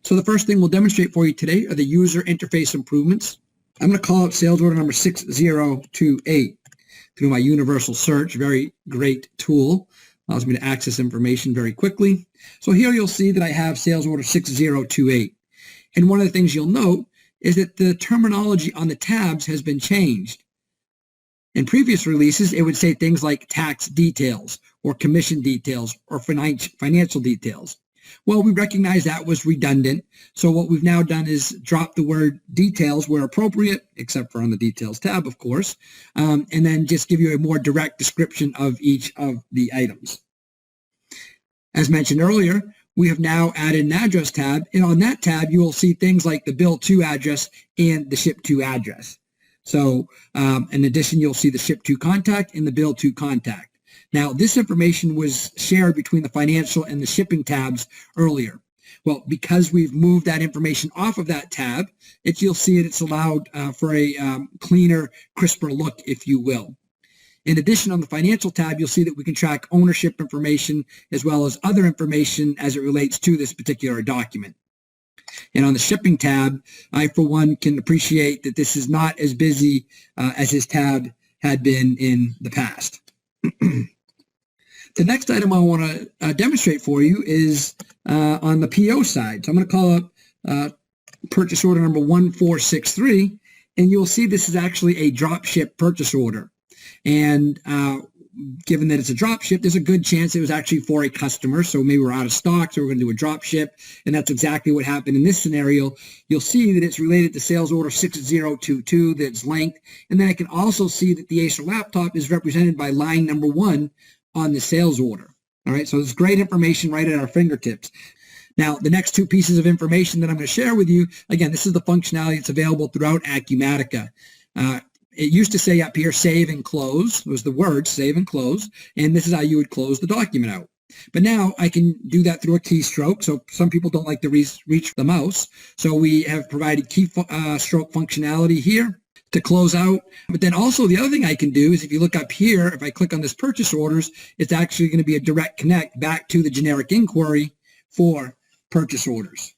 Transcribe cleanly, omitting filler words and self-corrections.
So the first thing we'll demonstrate for you today are the user interface improvements. I'm going to call up sales order number 6028 through my universal search. Very great tool. Allows me to access information very quickly. So here you'll see that I have sales order 6028. And one of the things you'll note is that the terminology on the tabs has been changed. In previous releases, it would say things like tax details or commission details or financial details. Well, we recognize that was redundant. So what we've now done is drop the word details where appropriate, except for on the details tab, of course, and then just give you a more direct description of each of the items. As mentioned earlier, we have now added an address tab, and on that tab, you will see things like the bill to address and the ship to address. So in addition, you'll see the ship to contact and the bill to contact. Now, this information was shared between the financial and the shipping tabs earlier. Well, because we've moved that information off of that tab, you'll see it's allowed for a cleaner, crisper look, if you will. In addition, on the financial tab, you'll see that we can track ownership information as well as other information as it relates to this particular document. And on the shipping tab, I, for one, can appreciate that this is not as busy as this tab had been in the past. The next item I want to demonstrate for you is on the PO side. So I'm going to call up purchase order number 1463, and you'll see this is actually a drop ship purchase order. And given that it's a drop ship, there's a good chance it was actually for a customer. So maybe we're out of stock, so we're going to do a drop ship, and that's exactly what happened in this scenario. You'll see that it's related to sales order 6022, that's length, and then I can also see that the Acer laptop is represented by line number 1 on the sales order. All right, so it's great information right at our fingertips. Now, the next two pieces of information that I'm going to share with you, again, this is the functionality that's available throughout Acumatica. It used to say up here, save and close. It was the word, save and close, and this is how you would close the document out. But now I can do that through a keystroke, so some people don't like to reach the mouse. So we have provided keystroke functionality here to close out. But then also the other thing I can do is if you look up here, if I click on this purchase orders, it's actually going to be a direct connect back to the generic inquiry for purchase orders.